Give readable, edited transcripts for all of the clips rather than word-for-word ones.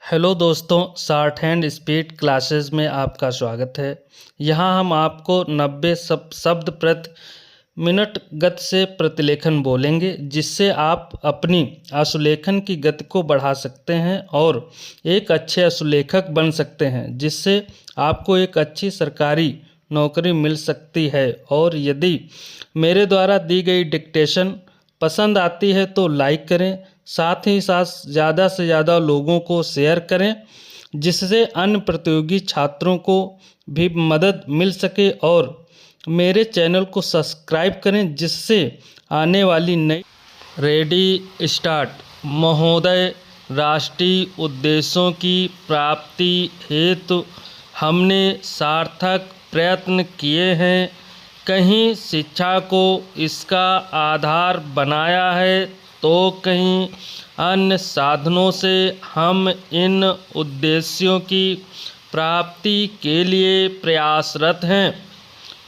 Hello दोस्तों, short hand speed classes में आपका स्वागत है। यहाँ हम आपको 90 शब्द प्रति मिनट गति से प्रतिलेखन बोलेंगे, जिससे आप अपनी आशुलेखन की गति को बढ़ा सकते हैं और एक अच्छे आशुलेखक बन सकते हैं, जिससे आपको एक अच्छी सरकारी नौकरी मिल सकती है। और यदि मेरे द्वारा दी गई डिक्टेशन पसंद आती है तो लाइक करें, साथ ही साथ ज़्यादा से ज़्यादा लोगों को शेयर करें, जिससे अन्य प्रतियोगी छात्रों को भी मदद मिल सके। और मेरे चैनल को सब्सक्राइब करें, जिससे आने वाली नई रेडी स्टार्ट। महोदय, राष्ट्रीय उद्देश्यों की प्राप्ति हेतु हमने सार्थक प्रयत्न किए हैं। कहीं शिक्षा को इसका आधार बनाया है तो कहीं अन्य साधनों से हम इन उद्देश्यों की प्राप्ति के लिए प्रयासरत हैं,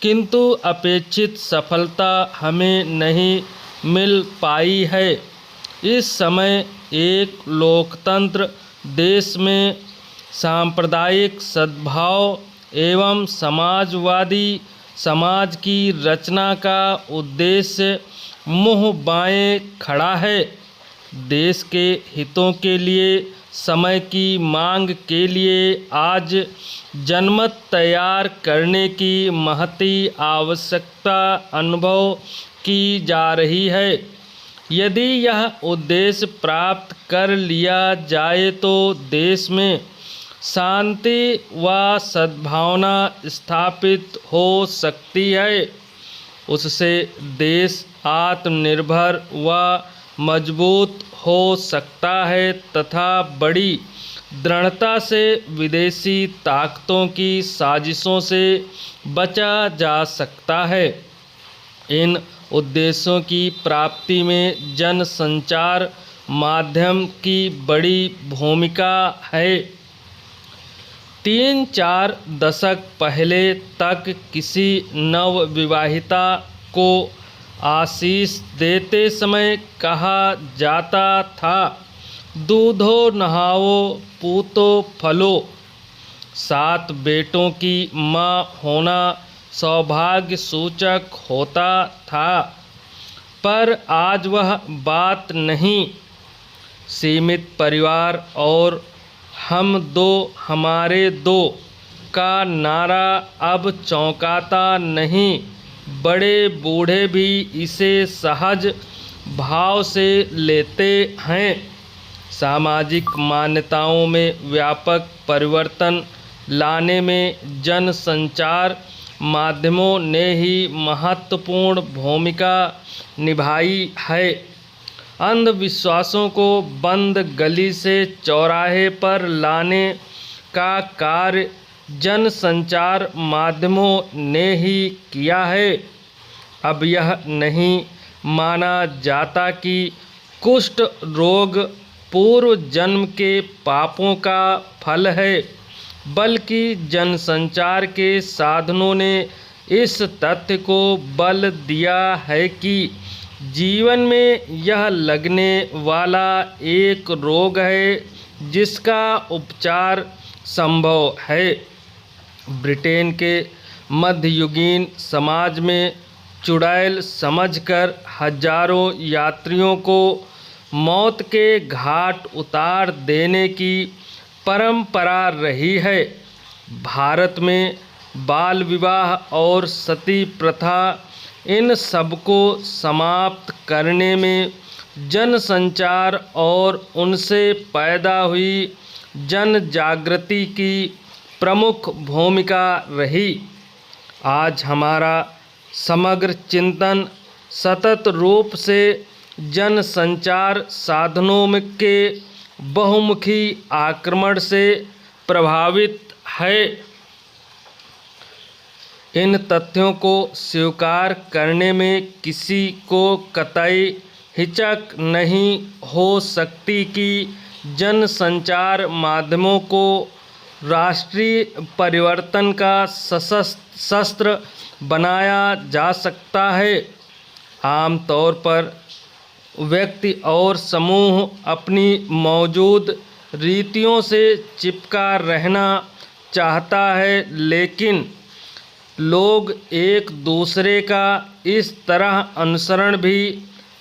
किंतु अपेक्षित सफलता हमें नहीं मिल पाई है। इस समय एक लोकतंत्र देश में सांप्रदायिक सद्भाव एवं समाजवादी समाज की रचना का उद्देश्य मुँह बाएं खड़ा है। देश के हितों के लिए समय की मांग के लिए आज जनमत तैयार करने की महती आवश्यकता अनुभव की जा रही है। यदि यह उद्देश्य प्राप्त कर लिया जाए तो देश में शांति व सद्भावना स्थापित हो सकती है। उससे देश आत्मनिर्भर व मजबूत हो सकता है तथा बड़ी दृढ़ता से विदेशी ताकतों की साजिशों से बचा जा सकता है। इन उद्देश्यों की प्राप्ति में जनसंचार माध्यम की बड़ी भूमिका है। 3-4 दशक पहले तक किसी नवविवाहिता को आशीष देते समय कहा जाता था, दूधो नहाओ पूतो फलो। 7 बेटों की माँ होना सौभाग्य सूचक होता था, पर आज वह बात नहीं। सीमित परिवार और हम दो हमारे दो का नारा अब चौंकाता नहीं। बड़े बूढ़े भी इसे सहज भाव से लेते हैं। सामाजिक मान्यताओं में व्यापक परिवर्तन लाने में जनसंचार माध्यमों ने ही महत्वपूर्ण भूमिका निभाई है। अंधविश्वासों को बंद गली से चौराहे पर लाने का कार्य जनसंचार माध्यमों ने ही किया है। अब यह नहीं माना जाता कि कुष्ठ रोग पूर्व जन्म के पापों का फल है, बल्कि जनसंचार के साधनों ने इस तथ्य को बल दिया है कि जीवन में यह लगने वाला एक रोग है जिसका उपचार संभव है। ब्रिटेन के मध्ययुगीन समाज में चुड़ैल समझकर हजारों यात्रियों को मौत के घाट उतार देने की परंपरा रही है। भारत में बाल विवाह और सती प्रथा इन सबको समाप्त करने में जनसंचार और उनसे पैदा हुई जन जागृति की प्रमुख भूमिका रही। आज हमारा समग्र चिंतन सतत रूप से जनसंचार साधनों के बहुमुखी आक्रमण से प्रभावित है। इन तथ्यों को स्वीकार करने में किसी को कतई हिचक नहीं हो सकती कि जनसंचार माध्यमों को राष्ट्रीय परिवर्तन का शस्त्र बनाया जा सकता है। आमतौर पर व्यक्ति और समूह अपनी मौजूद रीतियों से चिपका रहना चाहता है, लेकिन लोग एक दूसरे का इस तरह अनुसरण भी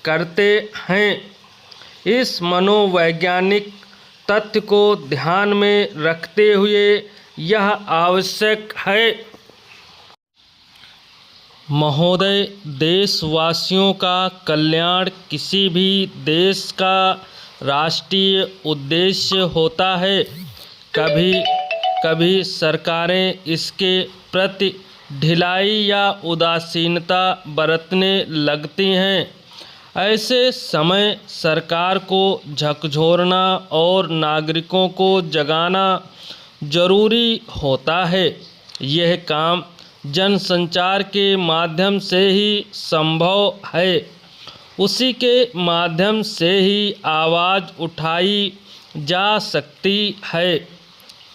करते हैं। इस मनोवैज्ञानिक तथ्य को ध्यान में रखते हुए यह आवश्यक है महोदय, देशवासियों का कल्याण किसी भी देश का राष्ट्रीय उद्देश्य होता है। कभी कभी सरकारें इसके प्रति ढिलाई या उदासीनता बरतने लगती हैं। ऐसे समय सरकार को झकझोरना और नागरिकों को जगाना जरूरी होता है। यह काम जनसंचार के माध्यम से ही संभव है। उसी के माध्यम से ही आवाज़ उठाई जा सकती है,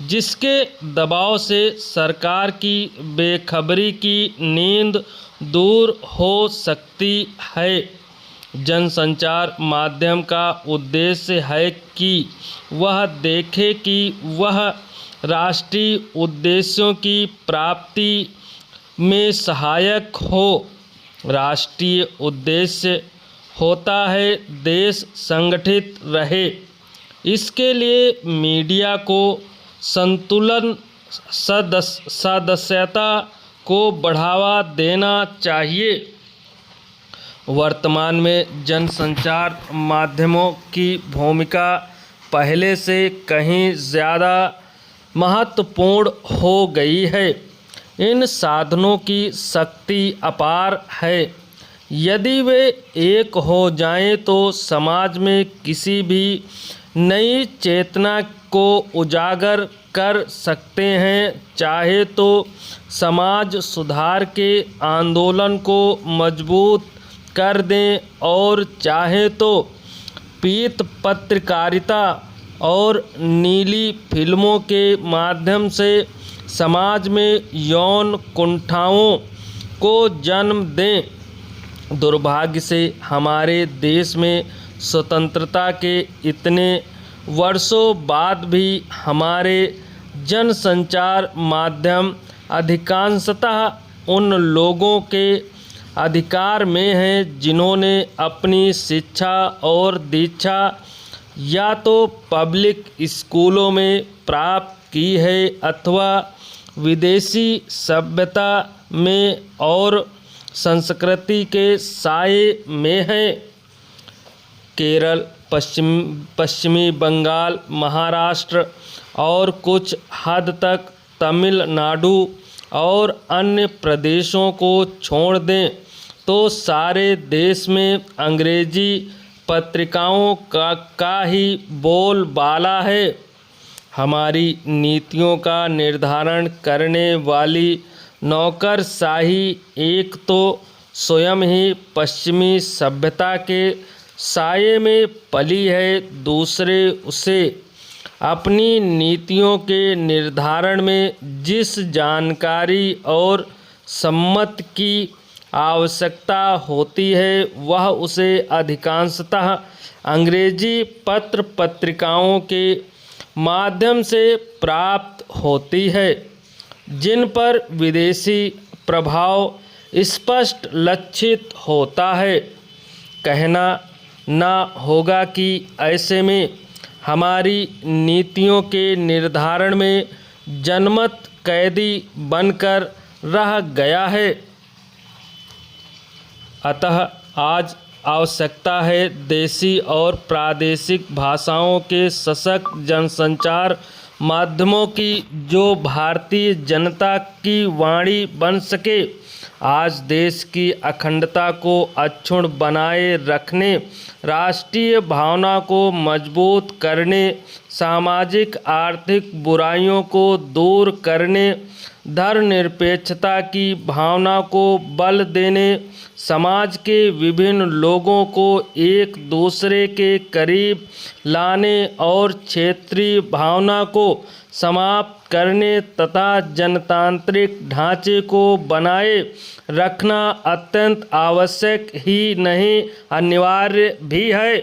जिसके दबाव से सरकार की बेखबरी की नींद दूर हो सकती है। जनसंचार माध्यम का उद्देश्य है कि वह देखे कि वह राष्ट्रीय उद्देश्यों की प्राप्ति में सहायक हो। राष्ट्रीय उद्देश्य होता है देश संगठित रहे। इसके लिए मीडिया को संतुलन सदस्यता को बढ़ावा देना चाहिए। वर्तमान में जनसंचार माध्यमों की भूमिका पहले से कहीं ज़्यादा महत्वपूर्ण हो गई है। इन साधनों की शक्ति अपार है। यदि वे एक हो जाएं तो समाज में किसी भी नई चेतना को उजागर कर सकते हैं। चाहे तो समाज सुधार के आंदोलन को मजबूत कर दें और चाहे तो पीत पत्रकारिता और नीली फिल्मों के माध्यम से समाज में यौन कुंठाओं को जन्म दें। दुर्भाग्य से हमारे देश में स्वतंत्रता के इतने वर्षों बाद भी हमारे जनसंचार माध्यम अधिकांशतः उन लोगों के अधिकार में हैं जिन्होंने अपनी शिक्षा और दीक्षा या तो पब्लिक स्कूलों में प्राप्त की है अथवा विदेशी सभ्यता में और संस्कृति के साए में है। केरल, पश्चिमी बंगाल, महाराष्ट्र और कुछ हद तक तमिलनाडु और अन्य प्रदेशों को छोड़ दें तो सारे देश में अंग्रेजी पत्रिकाओं का ही बोलबाला है। हमारी नीतियों का निर्धारण करने वाली नौकरशाही एक तो स्वयं ही पश्चिमी सभ्यता के साये में पली है, दूसरे उसे अपनी नीतियों के निर्धारण में जिस जानकारी और सम्मत की आवश्यकता होती है वह उसे अधिकांशतः अंग्रेजी पत्र पत्रिकाओं के माध्यम से प्राप्त होती है, जिन पर विदेशी प्रभाव स्पष्ट लक्षित होता है। कहना ना होगा कि ऐसे में हमारी नीतियों के निर्धारण में जनमत कैदी बनकर रह गया है। अतः आज आवश्यकता है देशी और प्रादेशिक भाषाओं के सशक्त जनसंचार माध्यमों की जो भारतीय जनता की वाणी बन सके। आज देश की अखंडता को अक्षुण्ण बनाए रखने, राष्ट्रीय भावना को मजबूत करने, सामाजिक आर्थिक बुराइयों को दूर करने, धर्मनिरपेक्षता की भावना को बल देने, समाज के विभिन्न लोगों को एक दूसरे के करीब लाने और क्षेत्रीय भावना को समाप्त करने तथा जनतांत्रिक ढांचे को बनाए रखना अत्यंत आवश्यक ही नहीं अनिवार्य भी है।